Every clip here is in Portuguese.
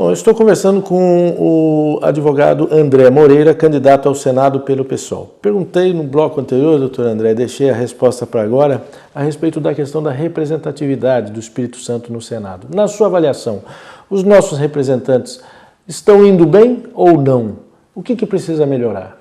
Bom, eu estou conversando com o advogado André Moreira, candidato ao Senado pelo PSOL. Perguntei no bloco anterior, doutor André, deixei a resposta para agora, a respeito da questão da representatividade do Espírito Santo no Senado. Na sua avaliação, os nossos representantes estão indo bem ou não? O que precisa melhorar?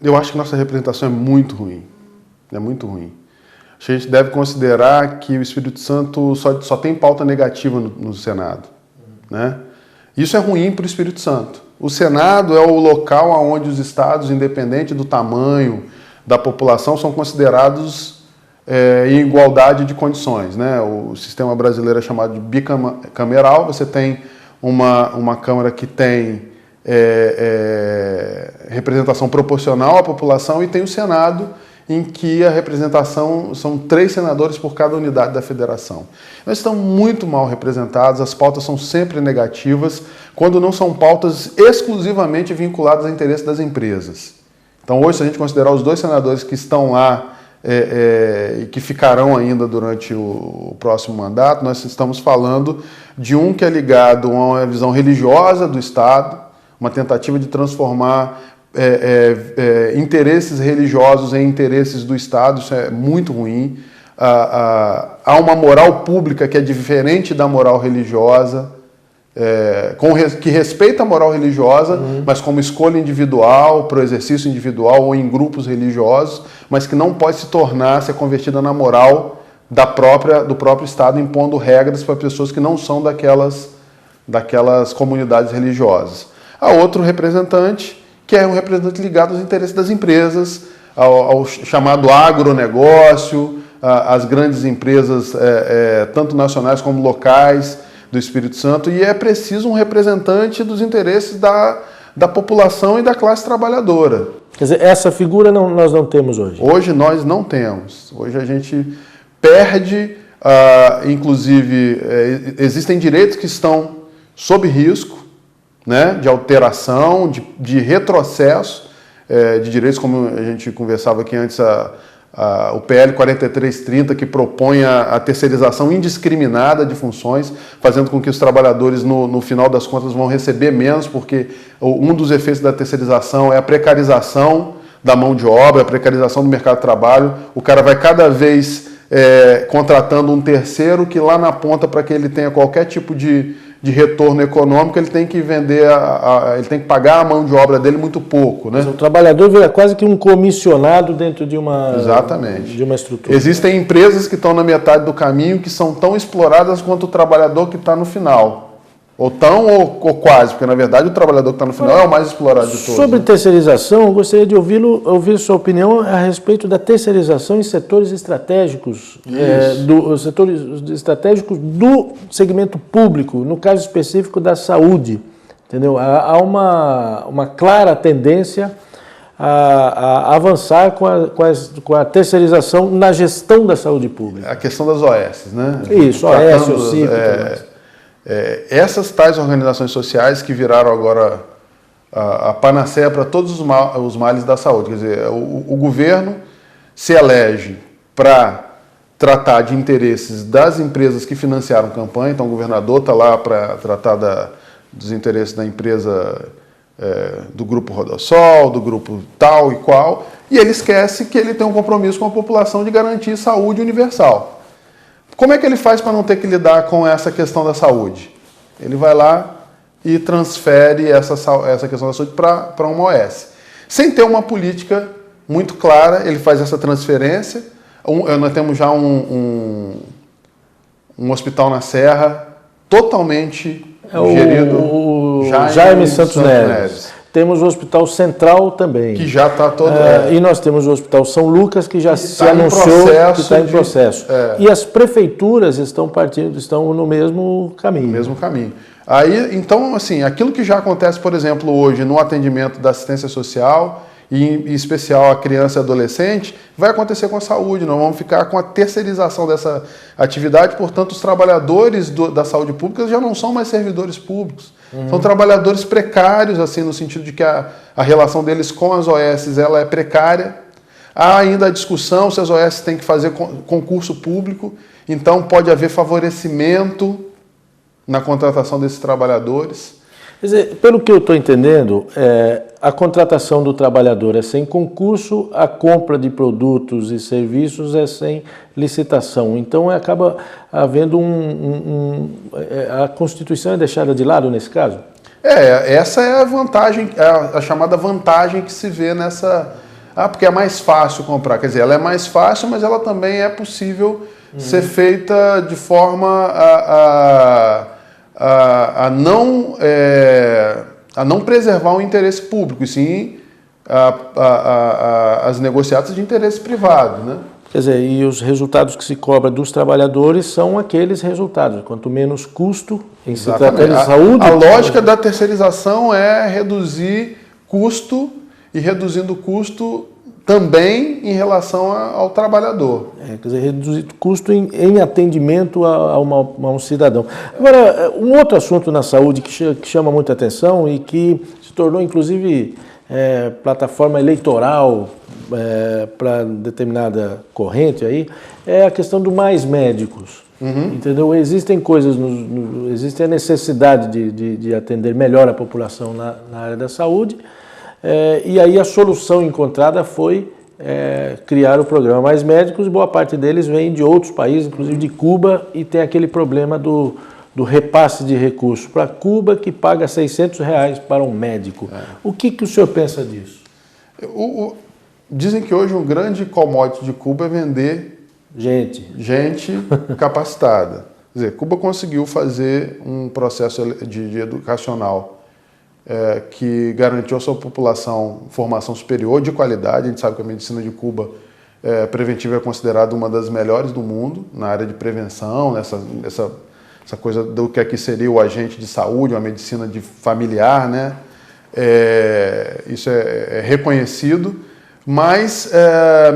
Eu acho que nossa representação é muito ruim. É muito ruim. A gente deve considerar que o Espírito Santo só tem pauta negativa no Senado, né? Isso é ruim para o Espírito Santo. O Senado é o local onde os estados, independente do tamanho da população, são considerados em igualdade de condições, né? O sistema brasileiro é chamado de bicameral. Você tem uma Câmara que tem representação proporcional à população e tem o Senado, em que a representação são 3 senadores por cada unidade da federação. Nós estamos muito mal representados, as pautas são sempre negativas, quando não são pautas exclusivamente vinculadas ao interesse das empresas. Então hoje, se a gente considerar os 2 senadores que estão lá e que ficarão ainda durante o próximo mandato, nós estamos falando de um que é ligado a uma visão religiosa do Estado, uma tentativa de transformar interesses religiosos em interesses do Estado. Isso é muito ruim. Há uma moral pública que é diferente da moral religiosa, que respeita a moral religiosa, mas como escolha individual, para o exercício individual ou em grupos religiosos, mas que não pode ser convertida na moral do próprio Estado, impondo regras para pessoas que não são daquelas comunidades religiosas. Há outro representante, que é um representante ligado aos interesses das empresas, ao chamado agronegócio, às grandes empresas, tanto nacionais como locais do Espírito Santo, e é preciso um representante dos interesses da população e da classe trabalhadora. Quer dizer, essa figura nós não temos hoje? Hoje nós não temos. Hoje a gente perde, inclusive, existem direitos que estão sob risco, né, de alteração, de retrocesso de direitos, como a gente conversava aqui antes, o PL 4330, que propõe a terceirização indiscriminada de funções, fazendo com que os trabalhadores, no final das contas, vão receber menos, porque um dos efeitos da terceirização é a precarização da mão de obra, a precarização do mercado de trabalho. O cara vai cada vez contratando um terceiro que lá na ponta, para que ele tenha qualquer tipo de retorno econômico, ele tem que vender, ele tem que pagar a mão de obra dele muito pouco, né? Mas o trabalhador vira quase que um comissionado dentro de uma, exatamente, de uma estrutura. Existem empresas que estão na metade do caminho, que são tão exploradas quanto o trabalhador que está no final. Ou ou quase, porque na verdade o trabalhador que está no final é o mais explorado de todos. Sobre terceirização, eu gostaria de ouvir sua opinião a respeito da terceirização em setores estratégicos, setores estratégicos do segmento público, no caso específico da saúde. Entendeu? Há uma clara tendência a avançar com a terceirização na gestão da saúde pública. A questão das OS, né? Isso, OS, OCIP, essas tais organizações sociais que viraram agora a panaceia para todos os males da saúde. Quer dizer, o governo se elege para tratar de interesses das empresas que financiaram campanha, então o governador está lá para tratar dos interesses da empresa, do grupo Rodossol, do grupo tal e qual, e ele esquece que ele tem um compromisso com a população de garantir saúde universal. Como é que ele faz para não ter que lidar com essa questão da saúde? Ele vai lá e transfere essa questão da saúde para uma OS. Sem ter uma política muito clara, ele faz essa transferência. Nós temos já um hospital na Serra totalmente gerido. O Jaime Santos Neves. Temos o Hospital Central também. Que já está todo... E nós temos o Hospital São Lucas, que já se anunciou que está em processo. E as prefeituras estão no mesmo caminho. No mesmo caminho. Aí, então, assim, aquilo que já acontece, por exemplo, hoje no atendimento da assistência social, e em especial a criança e adolescente, vai acontecer com a saúde. Nós vamos ficar com a terceirização dessa atividade, portanto, os trabalhadores da saúde pública já não são mais servidores públicos. São trabalhadores precários, assim, no sentido de que a relação deles com as OS ela é precária. Há ainda a discussão se as OS têm que fazer concurso público, então pode haver favorecimento na contratação desses trabalhadores. Quer dizer, pelo que eu estou entendendo, a contratação do trabalhador é sem concurso, a compra de produtos e serviços é sem licitação. Então acaba havendo a Constituição é deixada de lado nesse caso? Essa é a vantagem, a chamada vantagem que se vê nessa... porque é mais fácil comprar. Quer dizer, ela é mais fácil, mas ela também é possível ser feita de forma a não preservar o interesse público, e sim as negociatas de interesse privado, né? Quer dizer, e os resultados que se cobra dos trabalhadores são aqueles resultados. Quanto menos custo em se tratando de saúde... A lógica da terceirização é reduzir custo, e reduzindo custo também em relação ao trabalhador. Quer dizer, reduzir custo em atendimento a um cidadão. Agora, um outro assunto na saúde que chama muita atenção e que se tornou, inclusive, plataforma eleitoral para determinada corrente aí, é a questão do mais médicos. Entendeu? Existem coisas, existe a necessidade de atender melhor a população na área da saúde, e aí a solução encontrada foi criar o programa Mais Médicos, e boa parte deles vem de outros países, inclusive de Cuba, e tem aquele problema do repasse de recursos para Cuba, que paga R$600 para um médico. O que o senhor pensa disso? Dizem que hoje um grande commodity de Cuba é vender gente capacitada. Quer dizer, Cuba conseguiu fazer um processo de educacional que garantiu à sua população formação superior de qualidade. A gente sabe que a medicina de Cuba preventiva é considerada uma das melhores do mundo na área de prevenção, essa coisa do que aqui seria o agente de saúde, uma medicina familiar, né? Isso é reconhecido, mas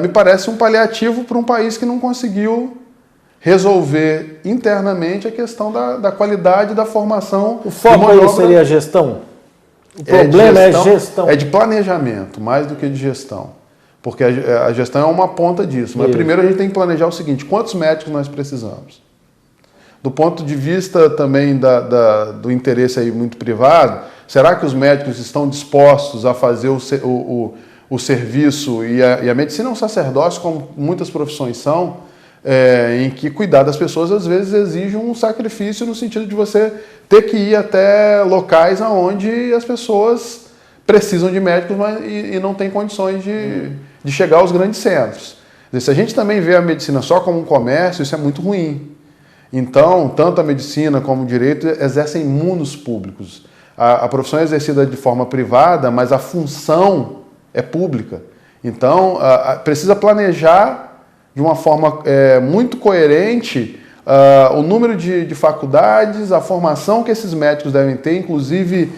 me parece um paliativo para um país que não conseguiu resolver internamente a questão da qualidade da formação. O foco aí seria a gestão? O problema é gestão. É de planejamento, mais do que de gestão. Porque a gestão é uma ponta disso. Mas primeiro a gente tem que planejar o seguinte: quantos médicos nós precisamos? Do ponto de vista também do interesse aí muito privado, será que os médicos estão dispostos a fazer o serviço? E a medicina é um sacerdócio, como muitas profissões são, em que cuidar das pessoas às vezes exige um sacrifício, no sentido de você ter que ir até locais onde as pessoas precisam de médicos e não têm condições de chegar aos grandes centros. Se a gente também vê a medicina só como um comércio, isso é muito ruim. Então, tanto a medicina como o direito exercem mundos públicos. A profissão é exercida de forma privada, mas a função é pública. Então, precisa planejar de uma forma muito coerente o número de faculdades, a formação que esses médicos devem ter, inclusive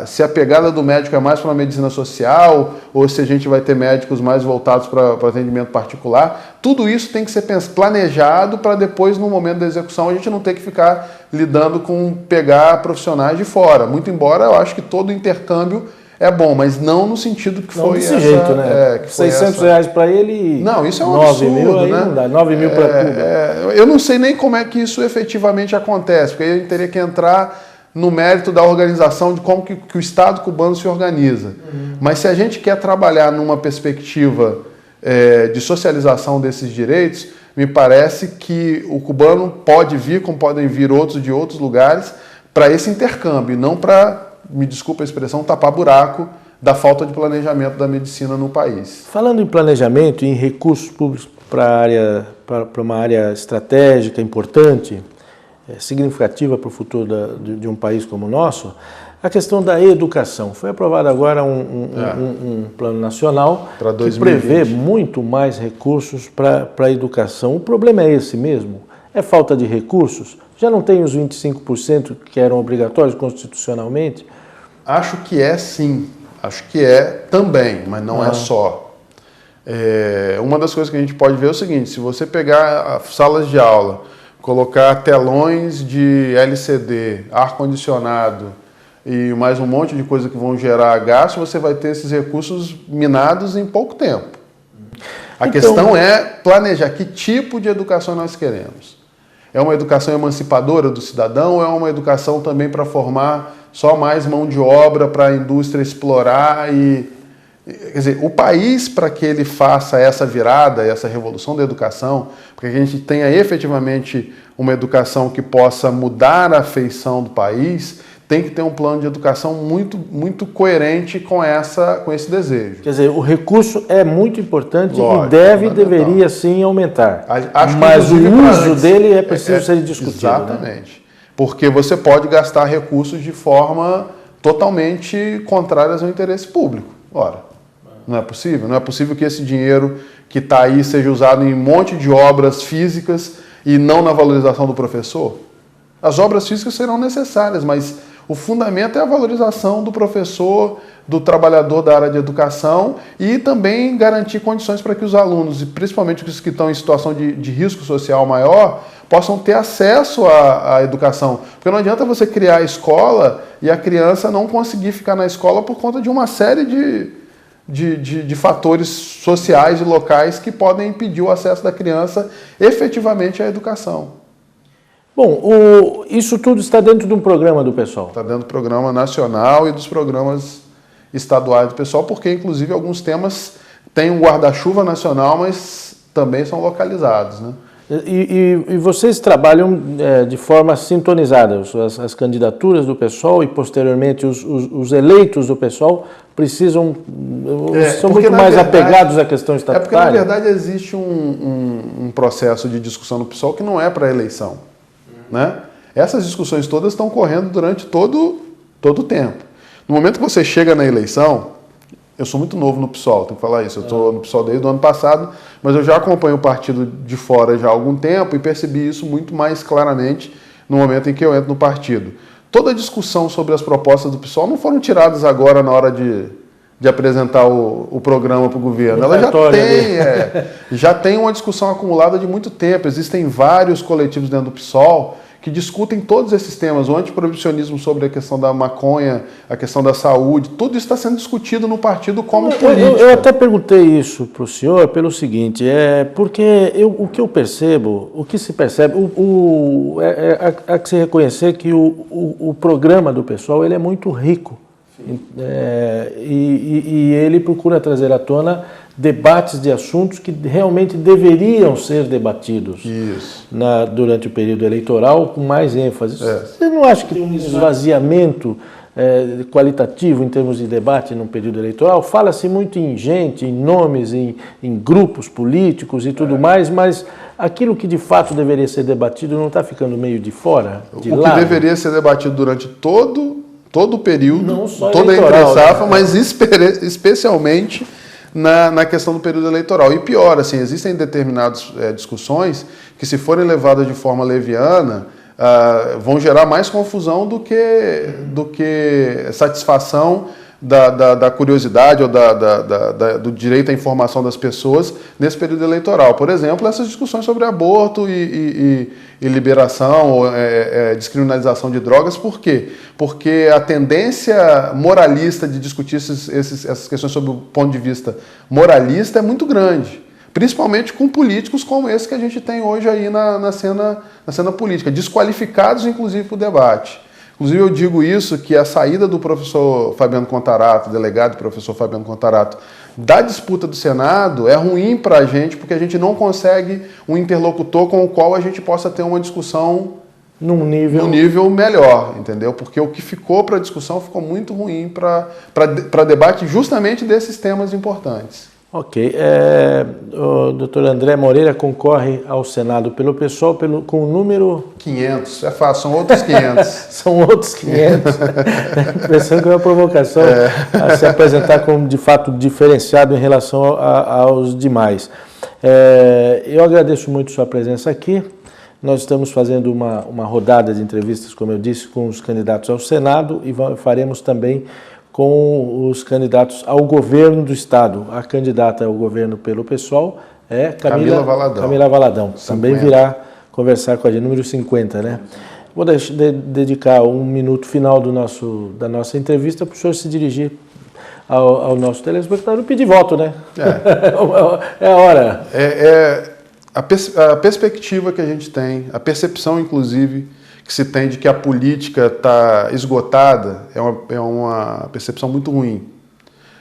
se a pegada do médico é mais para a medicina social ou se a gente vai ter médicos mais voltados para atendimento particular. Tudo isso tem que ser planejado para depois, no momento da execução, a gente não ter que ficar lidando com pegar profissionais de fora. Muito embora eu acho que todo intercâmbio é bom, mas não no sentido que não foi desse jeito, né? R$600 para ele, não, isso é um 9 absurdo, mil, aí né? Não dá, 9 mil para Cuba. Eu não sei nem como é que isso efetivamente acontece, porque aí a gente teria que entrar no mérito da organização, de como que o Estado cubano se organiza. Mas se a gente quer trabalhar numa perspectiva de socialização desses direitos, me parece que o cubano pode vir, como podem vir outros de outros lugares, para esse intercâmbio, não para, me desculpa a expressão, tapar buraco da falta de planejamento da medicina no país. Falando em planejamento e em recursos públicos para uma área estratégica importante, significativa para o futuro de um país como o nosso, a questão da educação. Foi aprovado agora um plano nacional que prevê muito mais recursos para a educação. O problema é esse mesmo? É falta de recursos? Já não tem os 25% que eram obrigatórios constitucionalmente? Acho que é sim. Acho que é também, mas não é só. Uma das coisas que a gente pode ver é o seguinte: se você pegar salas de aula, colocar telões de LCD, ar-condicionado e mais um monte de coisa que vão gerar gasto, você vai ter esses recursos minados em pouco tempo. A questão é planejar que tipo de educação nós queremos. É uma educação emancipadora do cidadão ou é uma educação também para formar só mais mão de obra para a indústria explorar quer dizer, o país, para que ele faça essa virada, essa revolução da educação, para que a gente tenha efetivamente uma educação que possa mudar a feição do país, tem que ter um plano de educação muito, muito coerente com esse desejo. Quer dizer, o recurso é muito importante. Lógico, e deveria sim aumentar. Acho mas que, o uso dele é preciso ser discutido. Exatamente. Né? Porque você pode gastar recursos de forma totalmente contrária ao interesse público. Ora, não é possível? Não é possível que esse dinheiro que está aí seja usado em um monte de obras físicas e não na valorização do professor? As obras físicas serão necessárias, mas o fundamento é a valorização do professor, do trabalhador da área de educação e também garantir condições para que os alunos, e principalmente os que estão em situação de risco social maior, possam ter acesso à educação. Porque não adianta você criar a escola e a criança não conseguir ficar na escola por conta de uma série de fatores sociais e locais que podem impedir o acesso da criança efetivamente à educação. Bom, isso tudo está dentro de um programa do PSOL? Está dentro do programa nacional e dos programas estaduais do PSOL, porque inclusive alguns temas têm um guarda-chuva nacional, mas também são localizados, né? E vocês trabalham de forma sintonizada, as candidaturas do PSOL e posteriormente os eleitos do PSOL precisam, são muito mais apegados à questão estatutária? É porque na verdade existe um processo de discussão no PSOL que não é para a eleição, né? Essas discussões todas estão correndo durante todo o tempo. No momento que você chega na eleição, eu sou muito novo no PSOL, tenho que falar isso, eu estou no PSOL desde o ano passado, mas eu já acompanho o partido de fora já há algum tempo e percebi isso muito mais claramente no momento em que eu entro no partido. Toda a discussão sobre as propostas do PSOL não foram tiradas agora na hora de apresentar o programa para o governo. Ela já tem uma discussão acumulada de muito tempo. Existem vários coletivos dentro do PSOL que discutem todos esses temas, o antiproibicionismo sobre a questão da maconha, a questão da saúde, tudo isso está sendo discutido no partido como política. Eu até perguntei isso para o senhor pelo seguinte, porque o que eu percebo, o que se percebe, há que se reconhecer que o programa do PSOL ele é muito rico. E ele procura trazer à tona debates de assuntos que realmente deveriam ser debatidos durante o período eleitoral com mais ênfase. Você não acha que tem um esvaziamento qualitativo em termos de debate no período eleitoral? Fala-se muito em gente, em nomes, em grupos políticos e tudo mais, mas aquilo que de fato deveria ser debatido não está ficando meio de fora, de lado? O que deveria ser debatido durante todo o período, toda a né? entre-safra, mas especialmente na questão do período eleitoral. E pior, assim, existem determinadas discussões que, se forem levadas de forma leviana, vão gerar mais confusão do que satisfação da curiosidade ou do direito à informação das pessoas nesse período eleitoral. Por exemplo, essas discussões sobre aborto e liberação ou descriminalização de drogas. Por quê? Porque a tendência moralista de discutir essas questões sob o ponto de vista moralista é muito grande, principalmente com políticos como esse que a gente tem hoje aí na cena política, desqualificados inclusive para o debate. Inclusive eu digo isso, que a saída do professor Fabiano Contarato, delegado professor Fabiano Contarato, da disputa do Senado é ruim para a gente, porque a gente não consegue um interlocutor com o qual a gente possa ter uma discussão num nível melhor, entendeu? Porque o que ficou para discussão ficou muito ruim para debate justamente desses temas importantes. Ok. O doutor André Moreira concorre ao Senado pelo PSOL com o número... 500, é fácil, são outros 500. São outros 500. Pensando que é uma provocação a se apresentar como, de fato, diferenciado em relação aos demais. Eu agradeço muito sua presença aqui. Nós estamos fazendo uma rodada de entrevistas, como eu disse, com os candidatos ao Senado e faremos também com os candidatos ao governo do Estado. A candidata ao governo pelo PSOL é Camila Valadão. 50. Também virá conversar com a gente, número 50, né? Vou dedicar um minuto final da nossa entrevista para o senhor se dirigir ao nosso telespectador e pedir voto, né? É a hora. a perspectiva que a gente tem, a percepção, inclusive, que se tem de que a política está esgotada, é uma percepção muito ruim.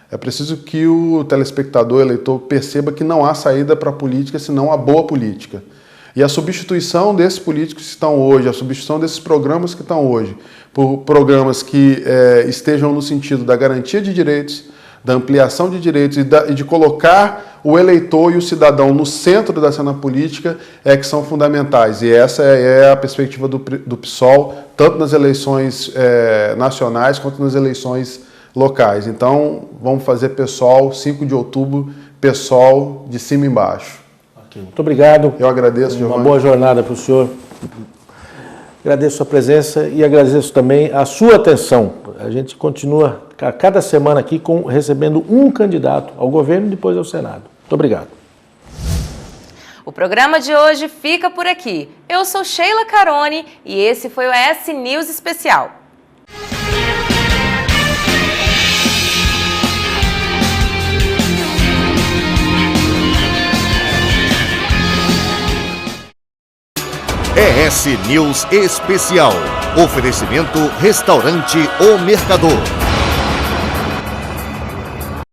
É preciso que o telespectador, eleitor, perceba que não há saída para a política senão a boa política. E a substituição desses políticos que estão hoje, a substituição desses programas que estão hoje, por programas que estejam no sentido da garantia de direitos, da ampliação de direitos e de colocar o eleitor e o cidadão no centro da cena política que são fundamentais. E essa é a perspectiva do PSOL, tanto nas eleições nacionais quanto nas eleições locais. Então, vamos fazer PSOL, 5 de outubro, PSOL de cima e embaixo. Okay. Muito obrigado. Eu agradeço, Giovanni. Uma boa jornada para o senhor. Agradeço a sua presença e agradeço também a sua atenção. A gente continua a cada semana aqui recebendo um candidato ao governo e depois ao Senado. Muito obrigado. O programa de hoje fica por aqui. Eu sou Sheila Carone e esse foi o ES News Especial. ES News Especial. Oferecimento Restaurante O Mercador.